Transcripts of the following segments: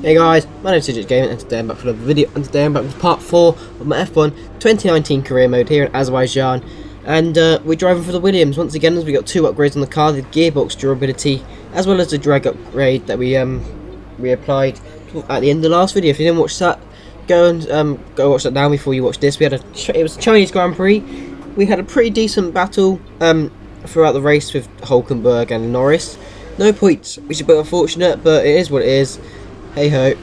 Hey guys, my name is Digit Gaming and today I'm back for another video, and today I'm back with part 4 of my F1 2019 career mode here in Azerbaijan. And we're driving for the Williams once again, as we got two upgrades on the car: the gearbox durability as well as the drag upgrade that we applied at the end of the last video. If you didn't watch that, go watch that now before you watch this. It was a Chinese Grand Prix. We had a pretty decent battle throughout the race with Hulkenberg and Norris. No points, which is a bit unfortunate, but it is what it is. Hey ho.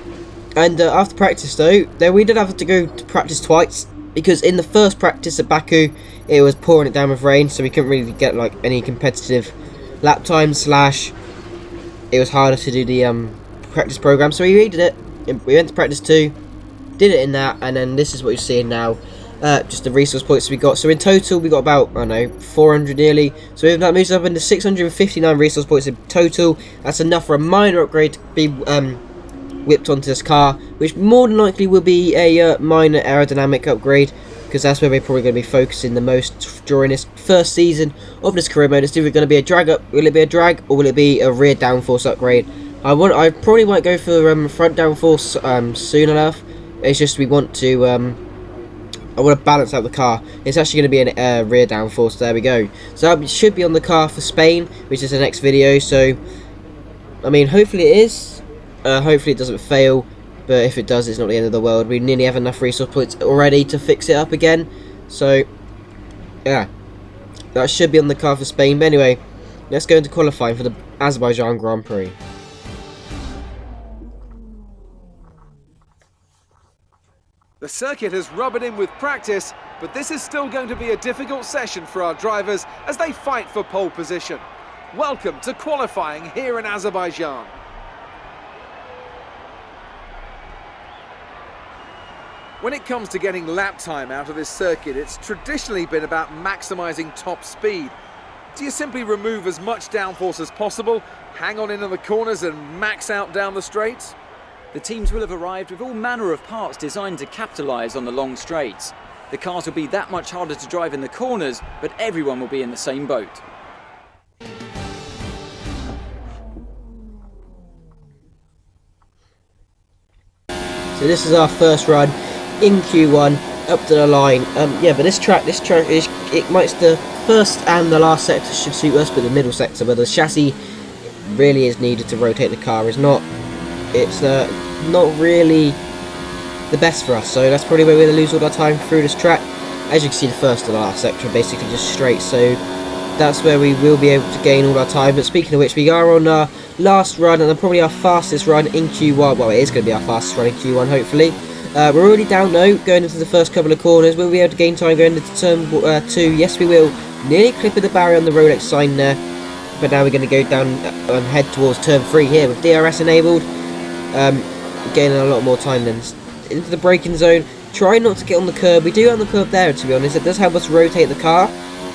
And after practice though, we did have to go to practice twice, because in the first practice at Baku it was pouring it down with rain, so we couldn't really get like any competitive lap time / it was harder to do the practice program, so we redid it. We went to practice 2, did it in that, and then this is what you're seeing now. Just the resource points we got. So in total we got about, I don't know, 400 nearly. So that moves up into 659 resource points in total. That's enough for a minor upgrade to be whipped onto this car, which more than likely will be a minor aerodynamic upgrade, because that's where we're probably going to be focusing the most during this first season of this career mode. It's either going to be a drag up, will it be a drag, or will it be a rear downforce upgrade? I probably might go for front downforce soon enough. It's just we want to I want to balance out the car. It's actually going to be a rear downforce. There we go. So it should be on the car for Spain, which is the next video. So I mean, hopefully it is. Hopefully it doesn't fail, but if it does, it's not the end of the world. We nearly have enough resource points already to fix it up again. So yeah, that should be on the car for Spain. But anyway, let's go into qualifying for the Azerbaijan Grand Prix. The circuit has rubbed it in with practice, but this is still going to be a difficult session for our drivers as they fight for pole position. Welcome to qualifying here in Azerbaijan. When it comes to getting lap time out of this circuit, it's traditionally been about maximising top speed. Do you simply remove as much downforce as possible, hang on into the corners and max out down the straights? The teams will have arrived with all manner of parts designed to capitalise on the long straights. The cars will be that much harder to drive in the corners, but everyone will be in the same boat. So this is our first run in Q1 up to the line. Yeah, but this track is, it might, the first and the last sector should suit us, but the middle sector where the chassis really is needed to rotate the car is not. It's not really the best for us, so that's probably where we're going to lose all our time through this track. As you can see, the first and the last sector are basically just straight, so that's where we will be able to gain all our time. But speaking of which, we are on our last run, and probably our fastest run in Q1. Well, it is going to be our fastest run in Q1, hopefully. We're already down though, going into the first couple of corners. Will we be able to gain time going into turn 2? Yes, we will. Nearly clipping the barrier on the Rolex sign there, but now we're going to go down and head towards turn 3 here with DRS enabled. Gaining a lot more time then. Into the braking zone. Try not to get on the curb. We do on the curb there, to be honest. It does help us rotate the car,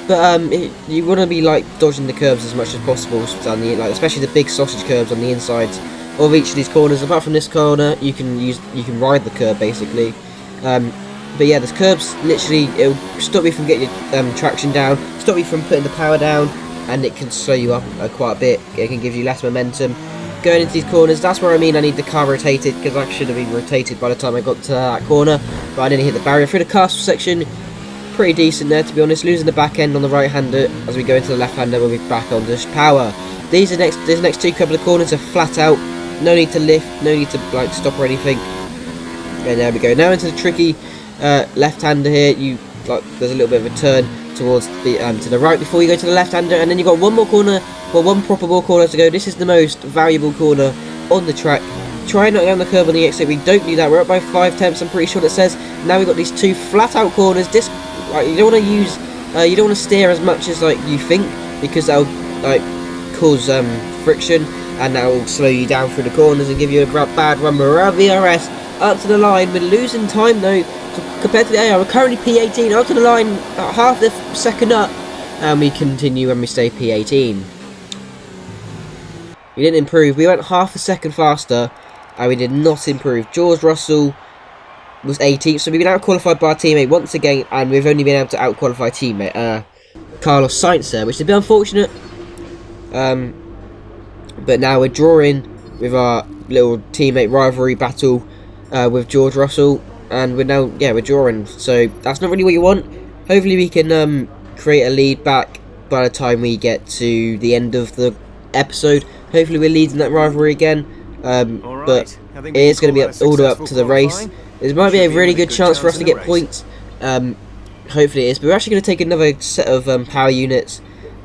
but you want to be like dodging the curbs as much as possible, especially the big sausage curbs on the insides of each of these corners. Apart from this corner, you can ride the curb basically. But yeah, the curbs literally, it'll stop you from getting your traction down, stop you from putting the power down, and it can slow you up quite a bit. It can give you less momentum going into these corners. That's where I mean I need the car rotated, because I should have been rotated by the time I got to that corner, but I didn't hit the barrier. Through the castle section, pretty decent there, to be honest. Losing the back end on the right hander as we go into the left hander, we'll be back on this power. These next two couple of corners are flat out. No need to lift, no need to like stop or anything. And there we go. Now into the tricky left-hander here. There's a little bit of a turn towards the to the right before you go to the left-hander, and then you've got one more corner, well, one proper ball corner to go. This is the most valuable corner on the track. Try not down the curb on the exit. We don't do that. We're up by 5 tenths. I'm pretty sure that says. Now we've got these two flat-out corners. This you don't want to use, you don't want to steer as much as like you think, because that'll like cause friction. And that will slow you down through the corners and give you a bad run. We're out of VRS, up to the line. We're losing time though, compared to the AR. We're currently P18, up to the line, half the second up. And we continue and we stay P18. We didn't improve. We went half a second faster, and we did not improve. George Russell was 18th, so we've been out-qualified by our teammate once again, and we've only been able to out-qualify teammate Carlos Sainz there, which is a bit unfortunate. But now we're drawing with our little teammate rivalry battle with George Russell, and we're drawing. So that's not really what you want. Hopefully we can create a lead back by the time we get to the end of the episode. Hopefully we're leading that rivalry again. But it is going to be all up to the race. There might be a really good chance for us to get points. Hopefully it is. But we're actually going to take another set of power units.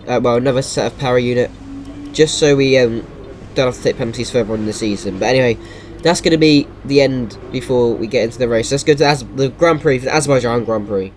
Another set of power unit, just so we don't have to take penalties further on in the season. But anyway, that's going to be the end before we get into the race. Let's go to the Grand Prix, for the Azerbaijan Grand Prix.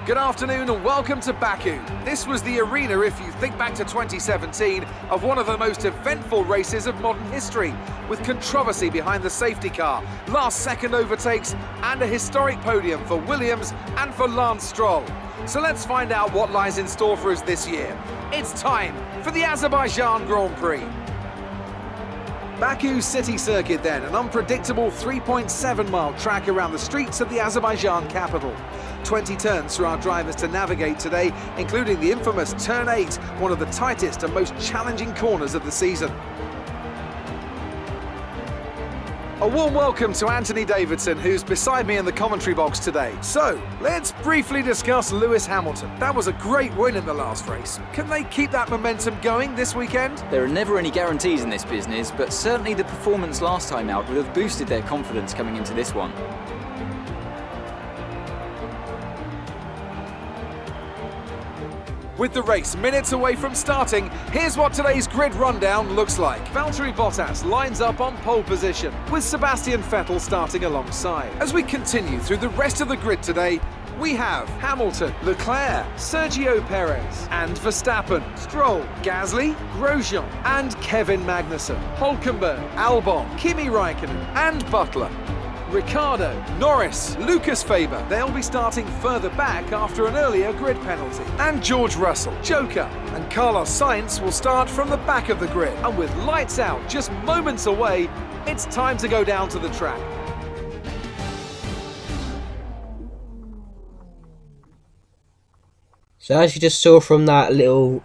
Good afternoon and welcome to Baku. This was the arena, if you think back to 2017, of one of the most eventful races of modern history, with controversy behind the safety car, last-second overtakes, and a historic podium for Williams and for Lance Stroll. So let's find out what lies in store for us this year. It's time for the Azerbaijan Grand Prix. Baku City Circuit then, an unpredictable 3.7-mile track around the streets of the Azerbaijan capital. 20 turns for our drivers to navigate today, including the infamous Turn 8, one of the tightest and most challenging corners of the season. A warm welcome to Anthony Davidson, who's beside me in the commentary box today. So, let's briefly discuss Lewis Hamilton. That was a great win in the last race. Can they keep that momentum going this weekend? There are never any guarantees in this business, but certainly the performance last time out would have boosted their confidence coming into this one. With the race minutes away from starting, here's what today's grid rundown looks like. Valtteri Bottas lines up on pole position, with Sebastian Vettel starting alongside. As we continue through the rest of the grid today, we have Hamilton, Leclerc, Sergio Perez, and Verstappen, Stroll, Gasly, Grosjean, and Kevin Magnussen, Hülkenberg, Albon, Kimi Raikkonen, and Butler. Ricciardo, Norris, Lucas Faber, they'll be starting further back after an earlier grid penalty. And George Russell, Joker, and Carlos Sainz will start from the back of the grid. And with lights out just moments away, it's time to go down to the track. So as you just saw from that little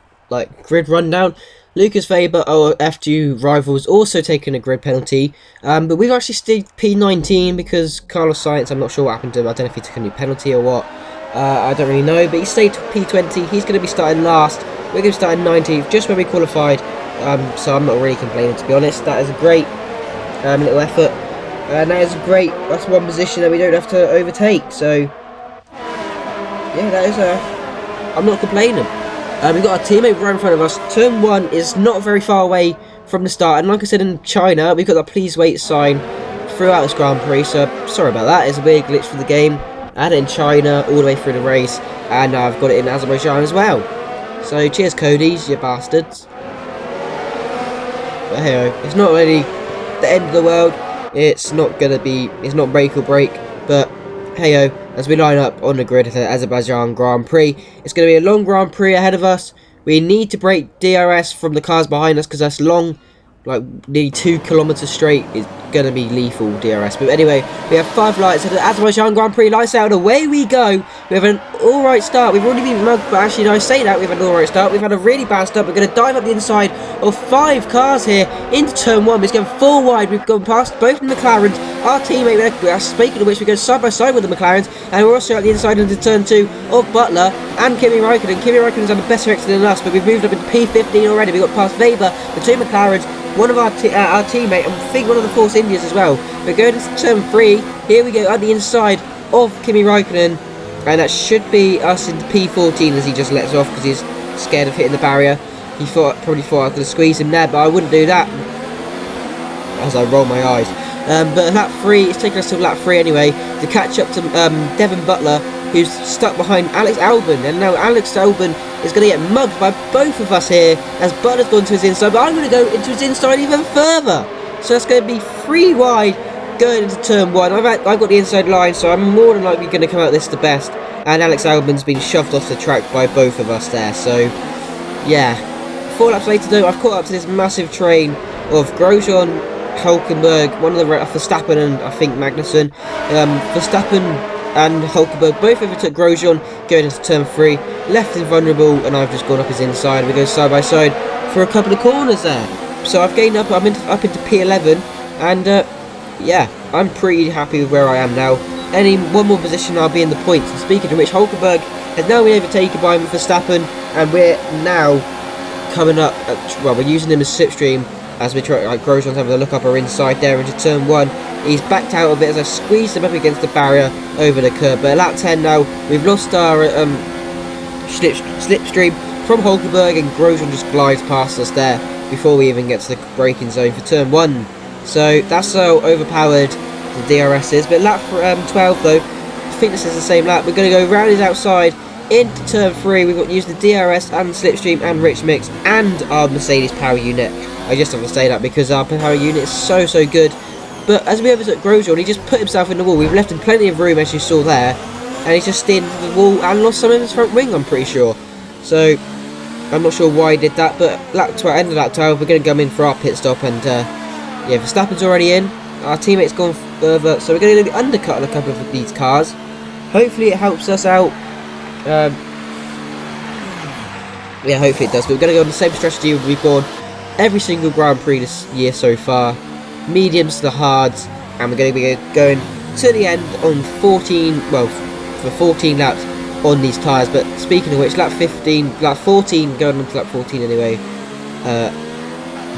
grid rundown, Lucas Faber, our F2 rivals, also taken a grid penalty, but we've actually stayed P19 because Carlos Sainz, I'm not sure what happened to him. I don't know if he took a new penalty or what. I don't really know, but he stayed P20. He's going to be starting last. We're going to start in 19th, just where we qualified, so I'm not really complaining, to be honest. That is a great little effort, and that's one position that we don't have to overtake, so yeah, that is I'm not complaining. We've got a teammate right in front of us. Turn 1 is not very far away from the start, and like I said, in China, we've got the please wait sign throughout this Grand Prix, so sorry about that. It's a weird glitch for the game. I had it in China all the way through the race, and I've got it in Azerbaijan as well. So cheers, Cody's, you bastards. But hey, it's not really the end of the world. It's not break or break, but hey, as we line up on the grid for the Azerbaijan Grand Prix, it's going to be a long Grand Prix ahead of us. We need to break DRS from the cars behind us because that's long, nearly 2 kilometers straight. Is going to be lethal DRS. But anyway, we have 5 lights at the Azerbaijan Grand Prix. Lights out, away we go. We have an alright start. We've already been mugged, but actually, no, I say that we've had an alright start. We've had a really bad start. We're going to dive up the inside of 5 cars here into turn 1. We're going 4 wide. We've gone past both the McLarens. Our teammate, speaking of which, we're going side by side with the McLarens, and we're also at the inside into turn 2 of Butler and Kimi Raikkonen. Kimi Raikkonen's had a better exit than us, but we've moved up into P15 already. We've got past Weber, the 2 McLarens, one of our teammate, and I think one of the Force Indians as well. We're going into turn 3. Here we go at the inside of Kimi Raikkonen, and that should be us into P14 as he just lets off because he's scared of hitting the barrier. He probably thought I was going to squeeze him there, but I wouldn't do that as I roll my eyes. But lap 3, it's taken us to lap 3 anyway, to catch up to Devon Butler, who's stuck behind Alex Albon, and now Alex Albon is going to get mugged by both of us here, as Butler's gone to his inside, but I'm going to go into his inside even further. So it's going to be 3 wide going into turn 1. I've got the inside line, so I'm more than likely going to come out this the best, and Alex Albon's been shoved off the track by both of us there, so yeah. 4 laps later though, I've caught up to this massive train of Grosjean, Hülkenberg, one of the Verstappen and I think Magnussen. Verstappen and Hulkenberg both overtook Grosjean going into turn 3. Left invulnerable, and I've just gone up his inside. We go side by side for a couple of corners there. So I've gained up. I'm up into P11, and yeah, I'm pretty happy with where I am now. Any one more position, I'll be in the points. And speaking of which, Hulkenberg has now been overtaken by Verstappen, and we're now coming up. Well, we're using him as slipstream as we try. Like Grosjean's having a look up our inside there into turn 1. He's backed out of it as I squeezed him up against the barrier over the curb. But at lap 10 now, we've lost our slipstream from Hulkenberg, and Grosjean just glides past us there before we even get to the braking zone for turn 1. So that's how overpowered the DRS is. But lap 12 though, I think this is the same lap. We're going to go round his outside into turn 3. We've got to use the DRS and slipstream and rich mix and our Mercedes power unit. I just have to say that because our power unit is so good. But as we overtook Grosjean, he just put himself in the wall. We've left him plenty of room, as you saw there, and he's just stayed into the wall and lost some of his front wing, I'm pretty sure. So I'm not sure why he did that, but end of lap 12, we're going to come in for our pit stop, and yeah, Verstappen's already in. Our teammate's gone further, so we're going to do the undercut on a couple of these cars. Hopefully it helps us out. Yeah, hopefully it does. But we're going to go on the same strategy we've gone every single Grand Prix this year so far. Mediums to the hards, and we're going to be going to the end on 14, well, for 14 laps on these tyres. But speaking of which, lap 14, going on to lap 14 anyway,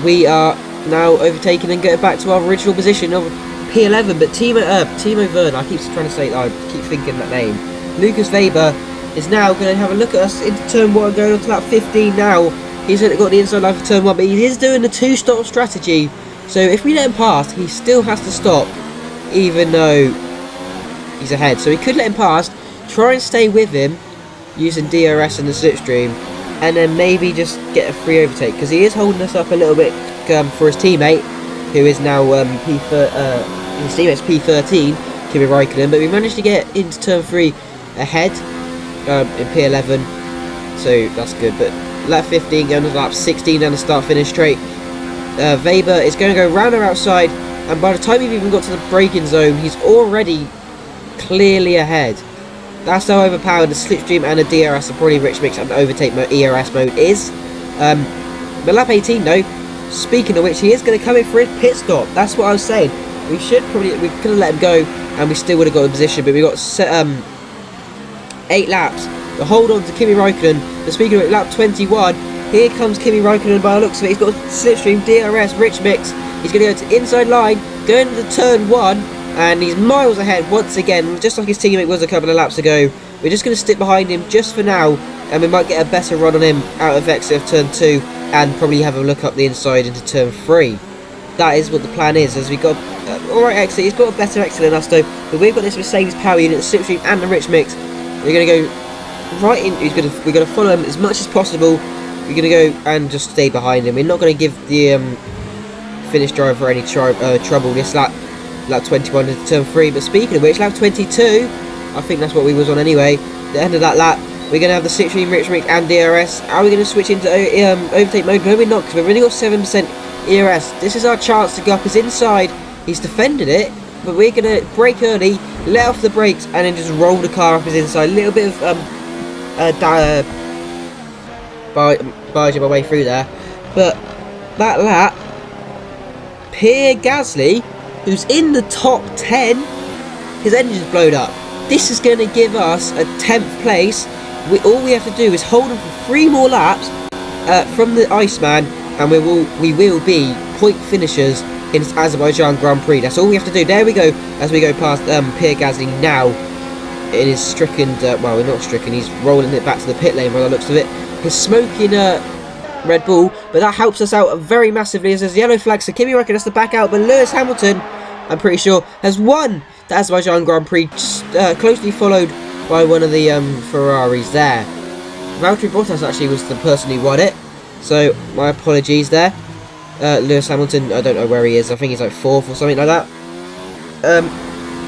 we are now overtaken and getting back to our original position of P11. But Timo Werner, I keep trying to say, I keep thinking that name, Lucas Weber is now going to have a look at us into turn 1, going on to lap 15 now. He's got the inside line for turn 1, but he is doing the 2-stop strategy. So if we let him pass, he still has to stop, even though he's ahead. So we could let him pass, try and stay with him, using DRS and the slipstream, and then maybe just get a free overtake, because he is holding us up a little bit for his teammate, who is now his teammate's P13, Kimi Raikkonen. But we managed to get into turn 3 ahead in P11, so that's good. But lap 15 going to lap 16 and the start-finish straight. Weber is going to go round our outside, and by the time we've even got to the braking zone, he's already clearly ahead. That's how overpowered the slipstream and the DRS, and probably rich mix and overtake mode, ERS mode is. But lap 18 though, speaking of which, he is going to come in for his pit stop. That's what I was saying. We could have let him go, and we still would have got in position. But we got 8 laps to hold on to Kimi Raikkonen. But speaking of it, lap 21. Here comes Kimi Raikkonen by the looks of it. He's got slipstream, DRS, rich mix. He's going to go to inside line, going to turn 1, and he's miles ahead once again, just like his teammate was a couple of laps ago. We're just going to stick behind him just for now, and we might get a better run on him out of exit of turn 2, and probably have a look up the inside into turn 3. That is what the plan is, as we got alright exit. He's got a better exit than us though, but we've got this Mercedes power unit, the slipstream and the rich mix. We're going to go right in. We're going to follow him as much as possible. We're going to go and just stay behind him. We're not going to give the finish driver any trouble this lap 21 into turn 3. But speaking of which, lap 22, I think that's what we was on anyway. The end of that lap, we're going to have the slipstream, rich mix and DRS. Are we going to switch into overtake mode? No, we're not, because we've only got 7% ERS. This is our chance to go up his inside. He's defended it, but we're going to brake early, let off the brakes, and then just roll the car up his inside. A little bit of barging my way through there. But that lap, Pierre Gasly, who's in the top 10, his engine's blown up. This is going to give us a 10th place. All we have to do is hold on for 3 more laps from the Iceman, and we will be point finishers in this Azerbaijan Grand Prix. That's all we have to do. There we go, as we go past Pierre Gasly now. It is stricken, well, we're not stricken, he's rolling it back to the pit lane by the looks of it. He's smoking Red Bull, but that helps us out very massively as there's yellow flag, so Kimi Raikkonen has to back out, but Lewis Hamilton, I'm pretty sure, has won the Azerbaijan Grand Prix, closely followed by one of the Ferraris there. Valtteri Bottas actually was the person who won it, so my apologies there. Lewis Hamilton, I don't know where he is, I think he's like 4th or something like that.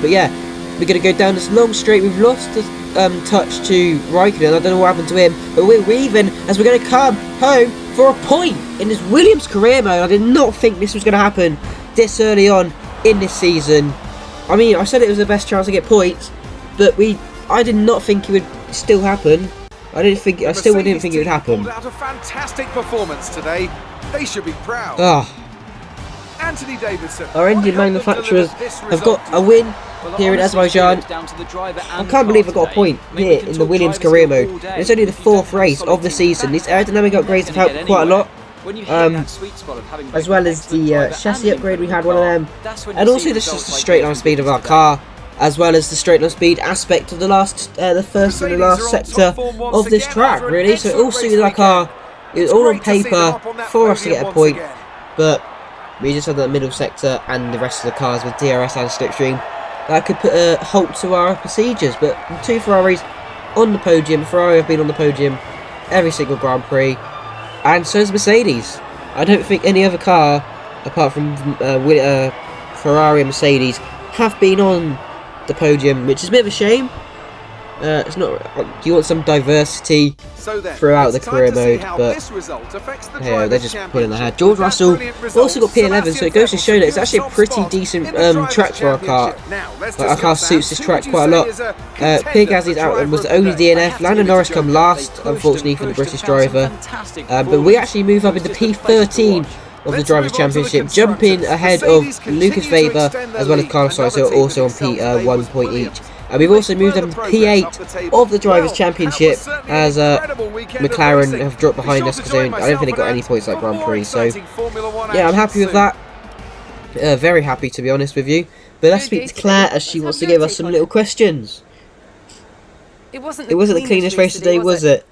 But yeah, we're going to go down this long straight. We've lost the touch to Raikkonen. I don't know what happened to him, but we're weaving as we're going to come home for a point in this Williams career mode. I did not think this was going to happen this early on in this season. I mean, I said it was the best chance to get points, but I did not think it would still happen. I still didn't think it would happen. Pulled out a fantastic performance today. They should be proud. Anthony Davidson. Our Indian manufacturers have got a win here in Azerbaijan. I can't believe I got a point here in the Williams career mode. It's only the 4th race of the season. These aerodynamic upgrades have helped quite a lot. As well as the chassis upgrade, we had one of them. And also just the straight line speed of our car. As well as the straight line speed aspect of the first and the last sector of this track, really. So it all suited our car. It was all on paper for us to get a point. But we just had that middle sector and the rest of the cars with DRS and slipstream that could put a halt to our procedures. But 2 Ferraris on the podium. Ferrari have been on the podium every single Grand Prix, and so has Mercedes. I don't think any other car apart from Ferrari and Mercedes have been on the podium, which is a bit of a shame. It's not. You want some diversity throughout the career mode, but hey, they're just pulling ahead. George Russell also got P11, so it goes to show that it's actually a pretty decent track for our car. Our car suits this track quite a lot. Pierre Gasly's out was the only DNF. Lando Norris come last, unfortunately for the British driver. But we actually move up into P13 of the Drivers' Championship, jumping ahead of Lucas Weber as well as Carlos Sainz, who are also on P1 point each. And we've also moved up to P8 of the Drivers' Championship as McLaren have dropped behind us because I don't think they got any points like Grand Prix. So yeah, I'm happy with that. Very happy, to be honest with you. But let's speak to Claire as she wants to give us some little questions. It wasn't the cleanest race today, was it?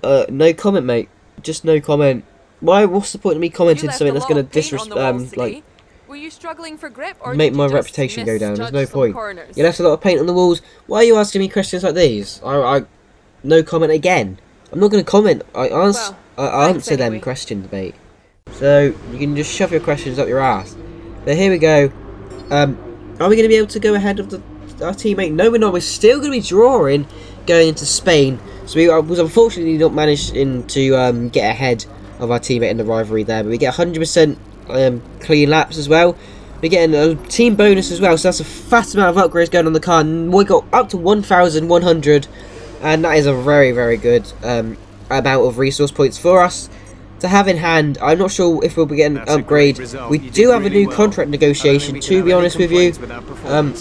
No comment, mate. Just no comment. Why? What's the point of me commenting something that's going to Were you struggling for grip, or make my reputation go down? There's no point. You left a lot of paint on the walls. Why are you asking me questions like these? No comment again. I'm not going to comment. I answer them questions, mate. So you can just shove your questions up your ass. But here we go. Are we going to be able to go ahead of our teammate? No, we're not. We're still going to be drawing going into Spain. So we was unfortunately not managing to get ahead of our teammate in the rivalry there. But we get 100% clean laps as well. We're getting a team bonus as well, so that's a fat amount of upgrades going on the car, and we got up to 1,100, and that is a very, very good amount of resource points for us to have in hand. I'm not sure if we'll be getting an upgrade. We do have a new contract negotiation, to be honest with you. I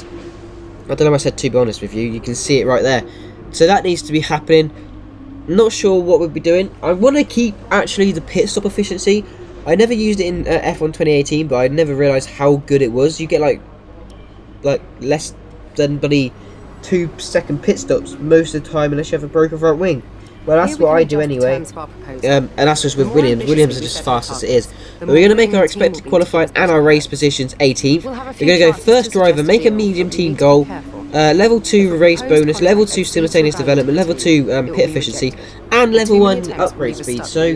don't know why I said to be honest with you. You can see it right there. So that needs to be happening. Not sure what we'll be doing. I want to keep actually the pit stop efficiency. I never used it in F1 2018, but I never realised how good it was. You get like less than 2-second pit stops most of the time, unless you have a broken front wing. Well, that's what I do anyway. And that's just with Williams. Williams are just fast as it is. But we're going to make our expected qualifying and our race positions 18th. We're going to go first driver, make a medium team goal. Level 2 race bonus, level 2 simultaneous development, level 2 pit efficiency, and level 1 upgrade speed. So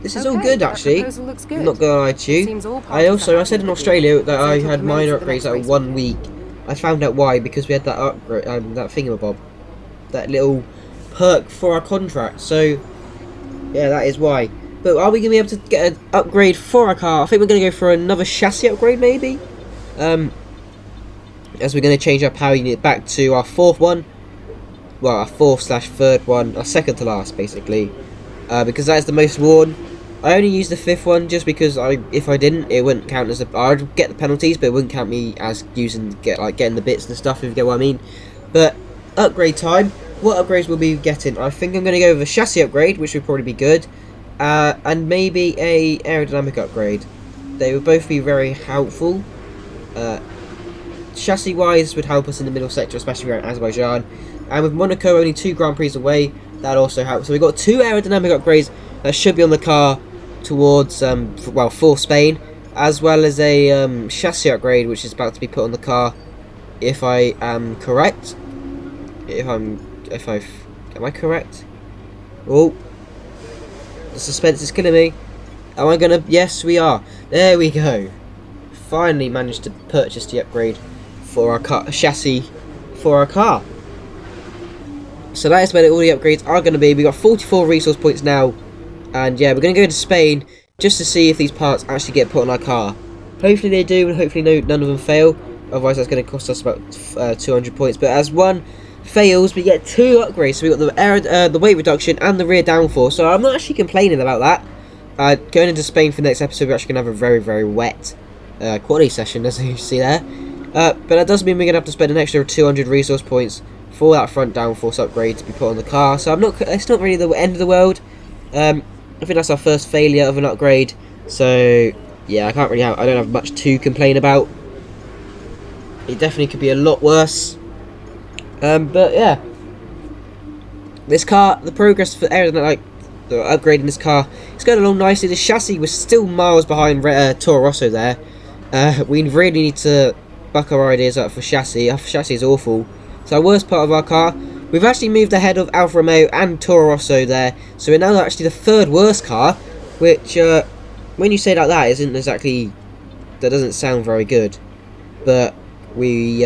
this is all good, actually. I'm not gonna lie to you. I said in Australia that I had minor upgrades like 1 week. I found out why, because we had that upgrade, that thingamabob, that little perk for our contract. So yeah, that is why. But are we gonna be able to get an upgrade for our car? I think we're gonna go for another chassis upgrade, maybe. As we're going to change our power unit back to our 4th one. Well, our 4th/3rd one. Our second to last, basically. Because that is the most worn. I only used the 5th one just because if I didn't, it wouldn't count as I'd get the penalties, but it wouldn't count me as getting the bits and stuff, if you get what I mean. But upgrade time. What upgrades will we be getting? I think I'm going to go with a chassis upgrade, which would probably be good. And maybe a aerodynamic upgrade. They would both be very helpful. Chassis wise would help us in the middle sector, especially around Azerbaijan, and with Monaco only 2 Grand Prix away, that also helps. So we've got 2 aerodynamic upgrades that should be on the car towards for Spain, as well as a chassis upgrade which is about to be put on the car, if I am correct. Am I correct? Oh, the suspense is killing me. Am I gonna? Yes, we are. There we go. Finally managed to purchase the upgrade for our car, chassis for our car. So that is where all the upgrades are going to be. We got 44 resource points now, and yeah, we're going to go to Spain just to see if these parts actually get put on our car. Hopefully they do, and hopefully none of them fail. Otherwise, that's going to cost us about 200 points. But as one fails, we get 2 upgrades. So we got the weight reduction and the rear downforce. So I'm not actually complaining about that. Going into Spain for the next episode, we're actually going to have a very, very wet quality session, as you see there. But that does mean we're going to have to spend an extra 200 resource points for that front downforce upgrade to be put on the car. So it's not really the end of the world. I think that's our first failure of an upgrade. So yeah, I don't have much to complain about. It definitely could be a lot worse. But yeah, this car, the progress for aerodynamic, the upgrading this car, it's going along nicely. The chassis was still miles behind Toro Rosso there. We really need to buck our ideas up for chassis. Our chassis is awful. It's our worst part of our car. We've actually moved ahead of Alfa Romeo and Toro Rosso there, so we're now actually the 3rd worst car, which when you say it like that, isn't exactly, that doesn't sound very good. But we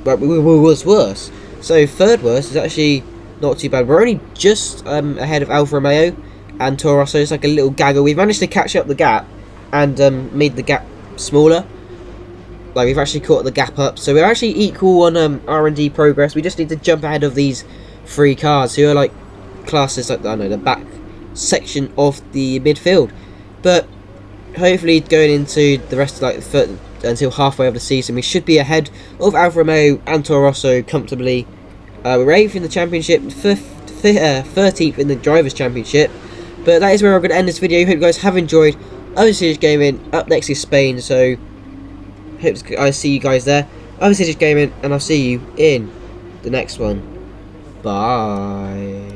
was worse. So 3rd worst is actually not too bad. We're only just ahead of Alfa Romeo and Toro Rosso. It's like a little gaggle. We've managed to catch up the gap and made the gap smaller. Like, we've actually caught the gap up. So we're actually equal on R&D progress. We just need to jump ahead of these 3 cars who are like classes like, I don't know, the back section of the midfield. But hopefully going into the rest of like until halfway of the season, we should be ahead of Alfa Romeo and Toro Rosso comfortably. We're 8th in the championship, 13th in the Drivers' Championship. But that is where I'm going to end this video. Hope you guys have enjoyed. Obviously, just gaming. Up next is Spain, so hope I see you guys there. Obviously, just gaming, and I'll see you in the next one. Bye.